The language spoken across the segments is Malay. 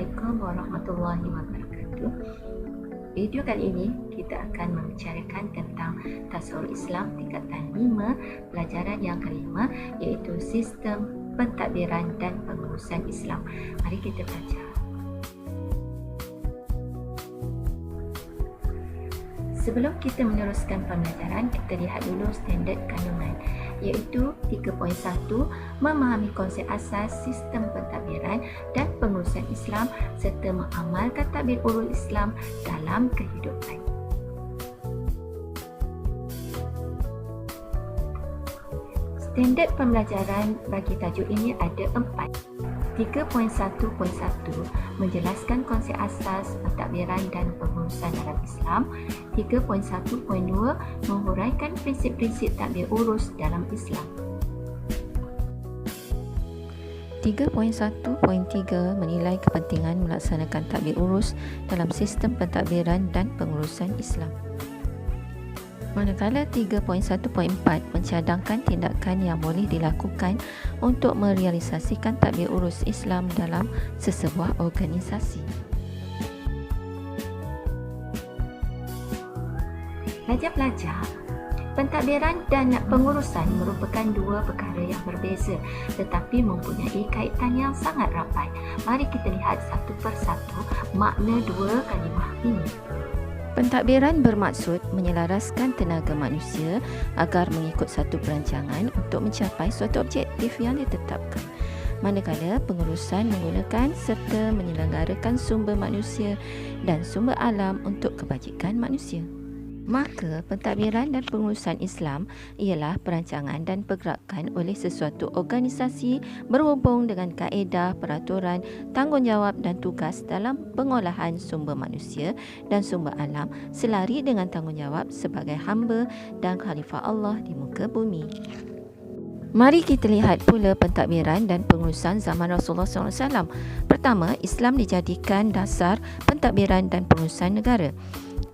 Assalamualaikum warahmatullahi wabarakatuh. Video kali ini kita akan membicarakan tentang Tasawuf Islam tingkatan 5, pelajaran yang kelima, iaitu sistem pentadbiran dan pengurusan Islam. Mari kita belajar. Sebelum kita meneruskan pembelajaran, kita lihat dulu standard kandungan, iaitu 3.1, memahami konsep asas sistem pentadbiran dan pengurusan Islam serta mengamalkan tadbir urus Islam dalam kehidupan. Standard pembelajaran bagi tajuk ini ada 4. 3.1.1 menjelaskan konsep asas pentadbiran dan pengurusan dalam Islam. 3.1.2 menghuraikan prinsip-prinsip tadbir urus dalam Islam. 3.1.3 menilai kepentingan melaksanakan tadbir urus dalam sistem pentadbiran dan pengurusan Islam. Manakala 3.1.4 mencadangkan tindakan yang boleh dilakukan untuk merealisasikan tadbir urus Islam dalam sesebuah organisasi. Pelajar-pelajar, pentadbiran dan pengurusan merupakan dua perkara yang berbeza tetapi mempunyai kaitan yang sangat rapat. Mari kita lihat satu persatu makna dua kalimah ini. Pentadbiran bermaksud menyelaraskan tenaga manusia agar mengikut satu perancangan untuk mencapai suatu objektif yang ditetapkan. Manakala pengurusan menggunakan serta menyelenggarakan sumber manusia dan sumber alam untuk kebajikan manusia. Maka pentadbiran dan pengurusan Islam ialah perancangan dan pergerakan oleh sesuatu organisasi berhubung dengan kaedah, peraturan, tanggungjawab dan tugas dalam pengolahan sumber manusia dan sumber alam selari dengan tanggungjawab sebagai hamba dan khalifah Allah di muka bumi. Mari kita lihat pula pentadbiran dan pengurusan zaman Rasulullah SAW. Pertama, Islam dijadikan dasar pentadbiran dan pengurusan negara.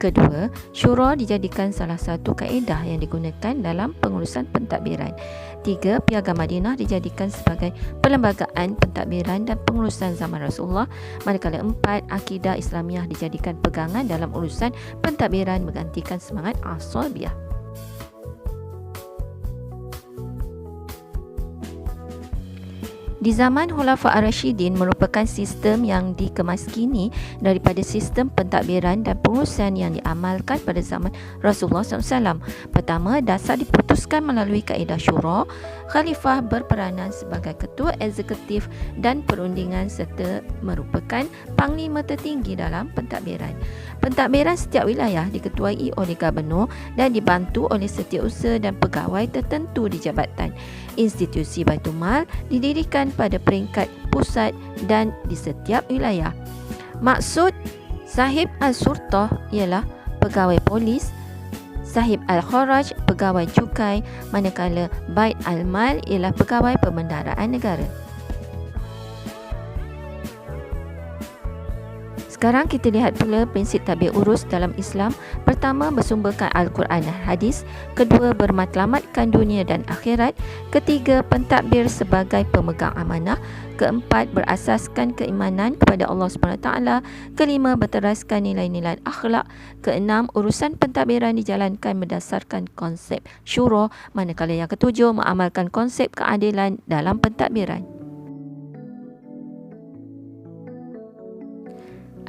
Kedua, syura dijadikan salah satu kaedah yang digunakan dalam pengurusan pentadbiran. Tiga, Piagam Madinah dijadikan sebagai perlembagaan pentadbiran dan pengurusan zaman Rasulullah. Manakala empat, akidah Islamiah dijadikan pegangan dalam urusan pentadbiran menggantikan semangat asabiyah. Di zaman Khulafa' Ar-Rasyidin merupakan sistem yang dikemaskini daripada sistem pentadbiran dan pengurusan yang diamalkan pada zaman Rasulullah SAW. Pertama, dasar diputuskan melalui kaedah syura. Khalifah berperanan sebagai ketua eksekutif dan perundingan serta merupakan panglima tertinggi dalam pentadbiran. Pentadbiran setiap wilayah diketuai oleh gubernur dan dibantu oleh setiausaha dan pegawai tertentu di jabatan. Institusi Baitul Mal didirikan pada peringkat pusat dan di setiap wilayah. Maksud Sahib Al-Surtah ialah pegawai polis, Sahib Al-Kharaj pegawai cukai, manakala Bait Al-Mal ialah pegawai perbendaharaan negara. Sekarang kita lihat pula prinsip tadbir urus dalam Islam. Pertama, bersumberkan Al-Quran dan Hadis. Kedua, bermatlamatkan dunia dan akhirat. Ketiga, pentadbir sebagai pemegang amanah. Keempat, berasaskan keimanan kepada Allah SWT. Kelima, berteraskan nilai-nilai akhlak. Keenam, urusan pentadbiran dijalankan berdasarkan konsep syura. Manakala yang ketujuh, mengamalkan konsep keadilan dalam pentadbiran.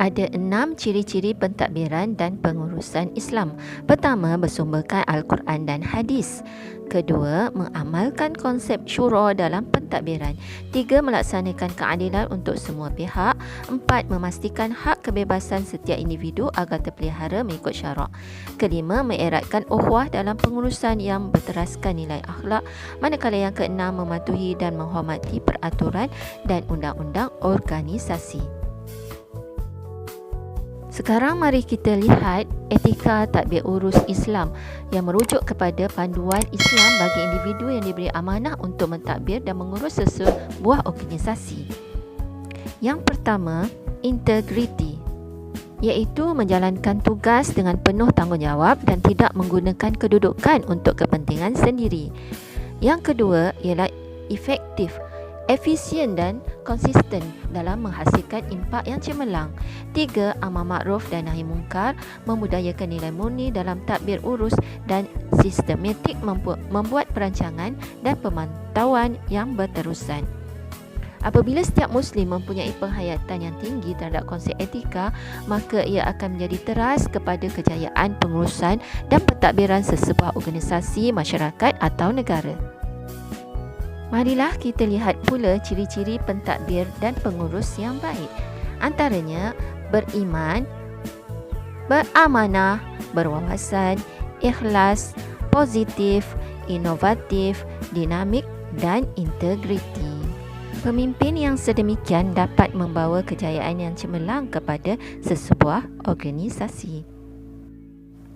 Ada 6 ciri-ciri pentadbiran dan pengurusan Islam. Pertama, bersumberkan Al-Quran dan Hadis. Kedua, mengamalkan konsep syura dalam pentadbiran. Tiga, melaksanakan keadilan untuk semua pihak. Empat, memastikan hak kebebasan setiap individu agar terpelihara mengikut syarak. Kelima, mengeratkan ukhuwah dalam pengurusan yang berteraskan nilai akhlak. Manakala yang keenam, mematuhi dan menghormati peraturan dan undang-undang organisasi. Sekarang mari kita lihat etika tadbir urus Islam yang merujuk kepada panduan Islam bagi individu yang diberi amanah untuk mentadbir dan mengurus sesebuah organisasi. Yang pertama, integriti, iaitu menjalankan tugas dengan penuh tanggungjawab dan tidak menggunakan kedudukan untuk kepentingan sendiri. Yang kedua ialah efektif, efisien dan konsisten dalam menghasilkan impak yang cemerlang. 3. Amar makruf dan nahi mungkar, membudayakan nilai murni dalam tadbir urus dan sistematik membuat perancangan dan pemantauan yang berterusan. Apabila setiap Muslim mempunyai penghayatan yang tinggi terhadap konsep etika, maka ia akan menjadi teras kepada kejayaan pengurusan dan pentadbiran sesebuah organisasi, masyarakat atau negara. Marilah kita lihat pula ciri-ciri pentadbir dan pengurus yang baik. Antaranya beriman, beramanah, berwawasan, ikhlas, positif, inovatif, dinamik dan integriti. Pemimpin yang sedemikian dapat membawa kejayaan yang cemerlang kepada sesebuah organisasi.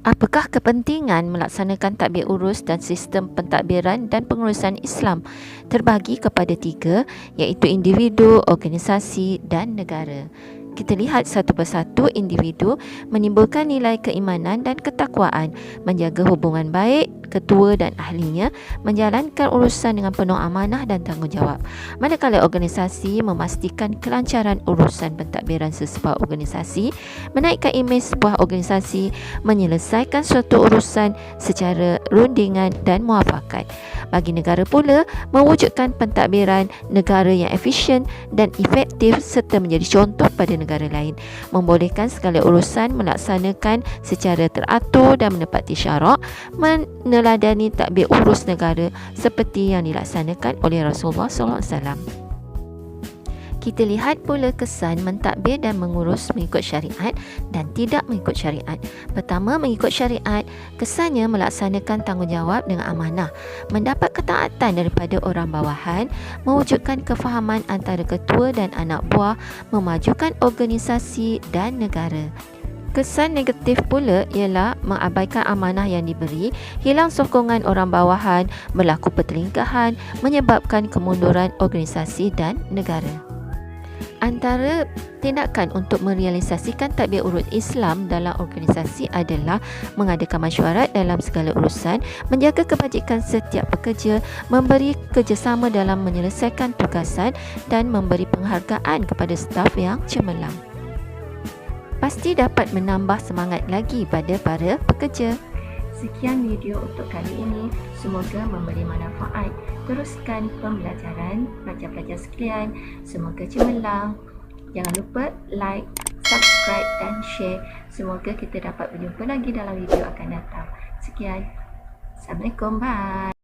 Apakah kepentingan melaksanakan tadbir urus dan sistem pentadbiran dan pengurusan Islam? Terbagi kepada 3, iaitu individu, organisasi dan negara. Kita lihat satu persatu individu menimbulkan nilai keimanan dan ketakwaan, menjaga hubungan baik, ketua dan ahlinya, menjalankan urusan dengan penuh amanah dan tanggungjawab. Manakala organisasi memastikan kelancaran urusan pentadbiran sesebuah organisasi, menaikkan imej sebuah organisasi, menyelesaikan suatu urusan secara rundingan dan muafakat. Bagi negara pula, mewujudkan pentadbiran negara yang efisien dan efektif serta menjadi contoh pada negara lain, membolehkan segala urusan melaksanakan secara teratur dan menepati syarak, meneladani tadbir urus negara seperti yang dilaksanakan oleh Rasulullah SAW. Kita lihat pula kesan mentadbir dan mengurus mengikut syariat dan tidak mengikut syariat. Pertama, mengikut syariat, kesannya melaksanakan tanggungjawab dengan amanah, mendapat ketaatan daripada orang bawahan, mewujudkan kefahaman antara ketua dan anak buah, memajukan organisasi dan negara. Kesan negatif pula ialah mengabaikan amanah yang diberi, hilang sokongan orang bawahan, berlaku pertelingkahan, menyebabkan kemunduran organisasi dan negara. Antara tindakan untuk merealisasikan tadbir urus Islam dalam organisasi adalah mengadakan mesyuarat dalam segala urusan, menjaga kebajikan setiap pekerja, memberi kerjasama dalam menyelesaikan tugasan dan memberi penghargaan kepada staf yang cemerlang. Pasti dapat menambah semangat lagi pada para pekerja. Sekian video untuk kali ini, semoga memberi manfaat. Teruskan pembelajaran pelajar-pelajar sekalian, semoga cemerlang. Jangan lupa like, subscribe dan share. Semoga kita dapat berjumpa lagi dalam video akan datang. Sekian, Assalamualaikum, bye.